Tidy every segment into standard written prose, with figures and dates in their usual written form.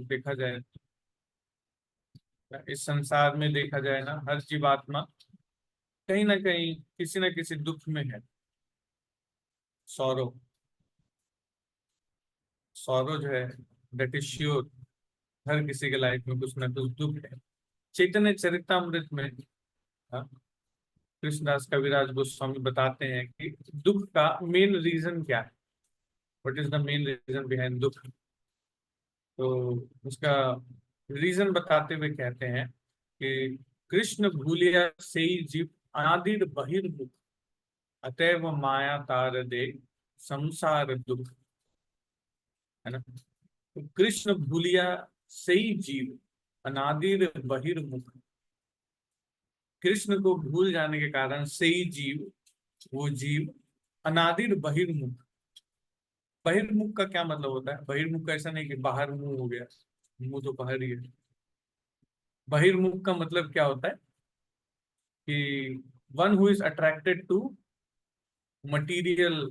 देखा जाए, इस संसार में देखा जाए ना, हर जीवात्मा कहीं ना कहीं किसी न किसी दुख में है। सौरव, सौरव जो है, दैट इज श्योर, हर किसी के लाइफ में कुछ ना कुछ दुख है। चैतन्य चरितमृत में, हाँ, कृष्णदास कविराज गोस्वामी बताते हैं कि दुख का मेन रीजन क्या है, what is the main reason behind दुख। तो उसका रीजन बताते हुए कहते हैं कि कृष्ण भूलिया से जीव अनादिर बहिर्मुख, अतएव माया तार दे संसार दुख। है ना? तो कृष्ण भूलिया से जीव अनादिर बहिर्मुख, कृष्ण को भूल जाने के कारण से ही जीव, वो जीव अनादिर बहिर्मुख। बहिर्मुख का क्या मतलब होता है? बहिर्मुख का ऐसा नहीं कि बाहर मुंह हो गया, मुंह तो बाहर ही है। बहिर्मुख का मतलब क्या होता है कि one who is attracted to material,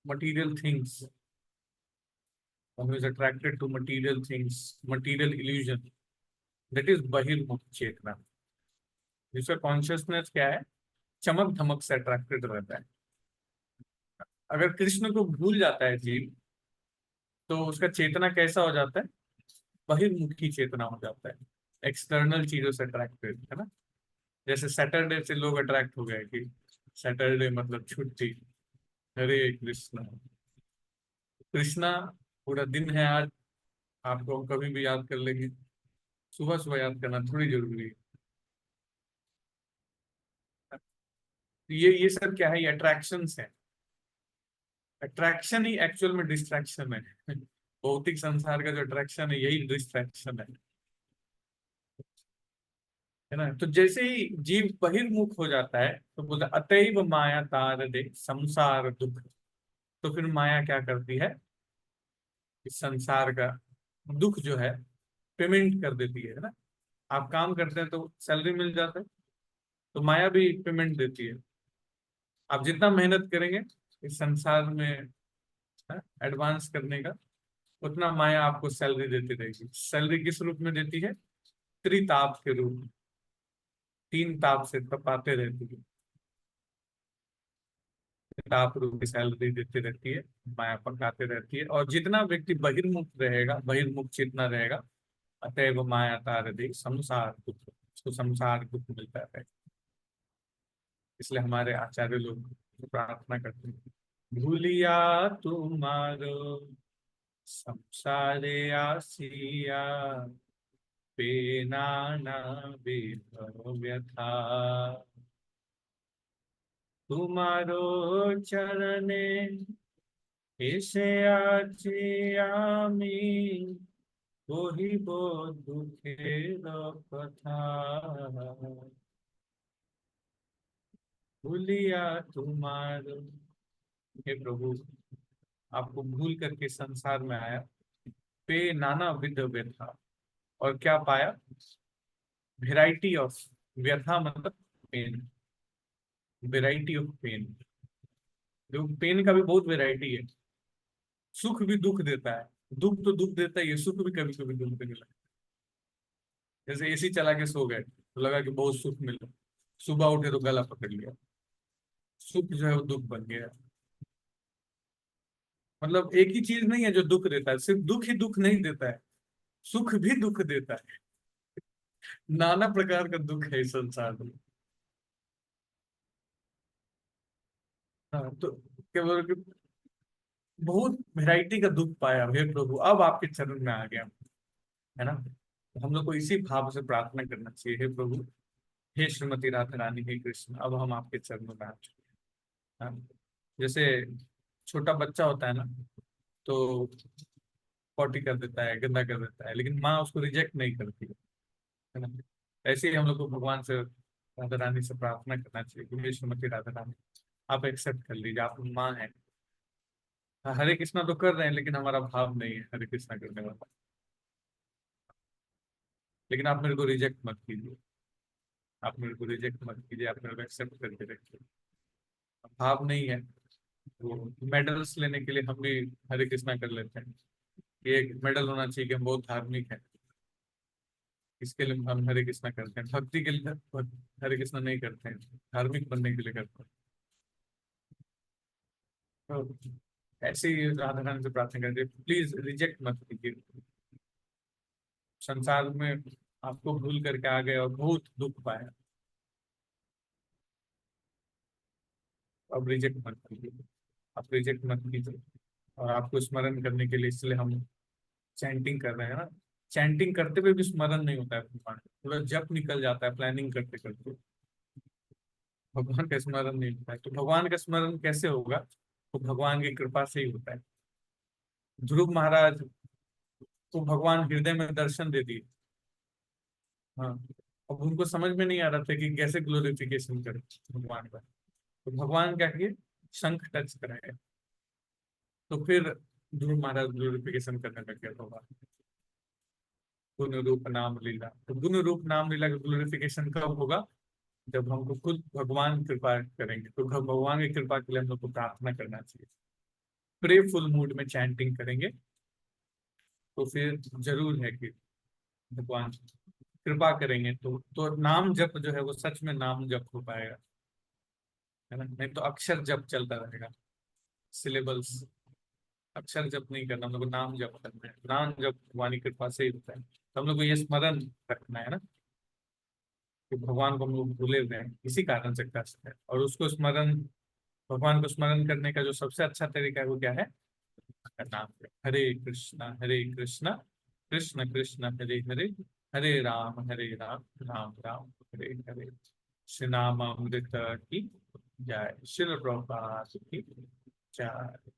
material things, one who is attracted to material things, material illusion, that is बहिर्मुख चेतना। जिसका कॉन्शियसनेस क्या है, चमक धमक से अट्रैक्टेड रहता है। अगर कृष्ण को भूल जाता है जीव, तो उसका चेतना कैसा हो जाता है? बहिर्मुखी चेतना हो जाता है, एक्सटर्नल चीजों से अट्रैक्टेड, है ना? जैसे सैटरडे से लोग अट्रैक्ट हो गए कि सैटरडे मतलब छुट्टी, हरे कृष्णा, कृष्णा पूरा दिन है आज, आपको हम कभी भी याद कर लेंगे। सुबह सुबह याद करना थोड़ी जरूरी है। ये सब क्या है? ये अट्रैक्शंस है। अट्रैक्शन ही एक्चुअल में डिस्ट्रैक्शन है। भौतिक संसार का जो अट्रैक्शन है, यही डिस्ट्रैक्शन है ना? तो जैसे ही जीव बहिर्मुख हो जाता है, तो बोलता अतैव माया तार दे संसार दुख। तो फिर माया क्या करती है? इस संसार का दुख जो है पेमेंट कर देती है ना? आप काम करते हैं तो सैलरी मिल जाता है, तो माया भी पेमेंट देती है। आप जितना मेहनत करेंगे इस संसार में एडवांस करने का, उतना माया आपको सैलरी देती रहेगी। सैलरी किस रूप में देती है? त्रिताप के रूप में, तीन ताप से तपाते रहती है। ताप रूप की सैलरी देती रहती है, माया पकाते रहती है। और जितना व्यक्ति बहिर्मुख रहेगा, बहिर्मुख चेतना रहेगा, अतएव माया तार दे संसार दुख, उसको संसार दुख मिलता है। इसलिए हमारे आचार्य लोग प्रार्थना करते हैं, भूलिया तुम्हारो संसारे आसिया, पे नाना विधो व्यथा, तुम्हारो चरणे এসে আছি আমি, কহিব দুঃখের কথা, भूलिया तुम्हार। हे प्रभु, आपको भूल करके संसार में आया, पे नाना विध व्यथा, और क्या पाया? वेराइटी ऑफ, व्यथा मतलब पेन, वेराइटी ऑफ पेन। जो पेन का भी बहुत वेराइटी है। सुख भी दुख देता है, दुख तो दुख देता ही है, सुख भी कभी कभी दुख देने लगता है। जैसे एसी चला के सो गए तो लगा कि बहुत सुख मिला, सुबह उठे तो गला पकड़ लिया, सुख जो है वो दुख बन गया। मतलब एक ही चीज नहीं है जो दुख देता है, सिर्फ दुख ही दुख नहीं देता है, सुख भी दुख देता है। नाना प्रकार का दुख है इस संसार में। हाँ, तो क्या बोल कि बहुत वैरायटी का दुख पाया हे प्रभु, अब आपके चरण में आ गया, है ना? तो हम लोग को इसी भाव से प्रार्थना करना चाहिए, हे प्रभु, हे श्रीमती राधा रानी, हे कृष्ण, अब हम आपके चरणों में आ चुके हैं। हाँ, जैसे छोटा बच्चा होता है ना, तो पॉटी कर देता है, गंदा कर देता है, लेकिन माँ उसको रिजेक्ट नहीं करती है ना? ऐसे ही हम लोग को भगवान से, राधा रानी से प्रार्थना करना चाहिए कि हे श्रीमती राधा रानी, आप एक्सेप्ट कर लीजिए, आप माँ हैं। हाँ, हरे कृष्णा तो कर रहे हैं, लेकिन हमारा भाव नहीं है हरे कृष्णा करने वाला। लेकिन आप मेरे को रिजेक्ट मत कीजिए, आप मेरे को रिजेक्ट मत कीजिए, आप मेरे को एक्सेप्ट करके रखिए। भाव नहीं है, वो मेडल्स लेने के लिए हम भी हरे कृष्णा कर लेते हैं, ये एक मेडल होना चाहिए कि हम बहुत धार्मिक हैं। इसके लिए हम हरे कृष्णा करते हैं, भक्ति के लिए हरे कृष्णा नहीं करते हैं, धार्मिक बनने के लिए करते हैं। तो ऐसे ही राधा रानी से प्रार्थना करिए, प्लीज रिजेक्ट मत कीजिए। संसार में आपको भूल करके आ गए और बहुत दुख पाया, अब रिजेक्ट मत कीजिए, आप रिजेक्ट मत कीजिए। और आपको स्मरण करने के लिए इसलिए हम चैंटिंग कर रहे हैं ना। चैंटिंग करते हुए भी स्मरण नहीं होता है भगवान, पूरा जप निकल जाता है प्लानिंग करते करते, भगवान का स्मरण नहीं होता है। तो भगवान का स्मरण कैसे होगा? तो भगवान की कृपा से ही होता है। ध्रुव महाराज को भगवान हृदय में दर्शन दे दिए। हाँ, अब उनको समझ में नहीं आ रहा था कि कैसे ग्लोरिफिकेशन करें भगवान का। तो भगवान क्या किए, शंख टच कराए, तो फिर ध्रुव महाराज ग्लोरिफिकेशन करने लग गया भगवान। गुण रूप नाम लीला, तो गुण रूप नाम लीला का ग्लोरिफिकेशन कब होगा? जब हमको खुद भगवान कृपा करेंगे। तो भगवान की कृपा के लिए हम लोग को प्रार्थना करना चाहिए, प्रेफुल मूड में चैंटिंग करेंगे, तो फिर जरूर है कि भगवान कृपा करेंगे। तो नाम जप जो है वो सच में नाम जप हो पाएगा, है ना। नहीं तो अक्षर जप चलता रहेगा, सिलेबल्स। अक्षर जप नहीं करना, हम लोग को नाम जप करना है। नाम जप भगवान की कृपा से ही होता है। तो हम लोग को ये स्मरण रखना है ना कि भगवान को हम लोग भूले हुए हैं, इसी कारण से कष्ट है। और उसको स्मरण, भगवान को स्मरण करने का जो सबसे अच्छा तरीका है वो क्या है? का नाम है। हरे कृष्णा कृष्ण कृष्ण हरे हरे, हरे राम राम राम हरे हरे। श्री नाम अमृत की जय, श्रील प्रभुपाद की जय।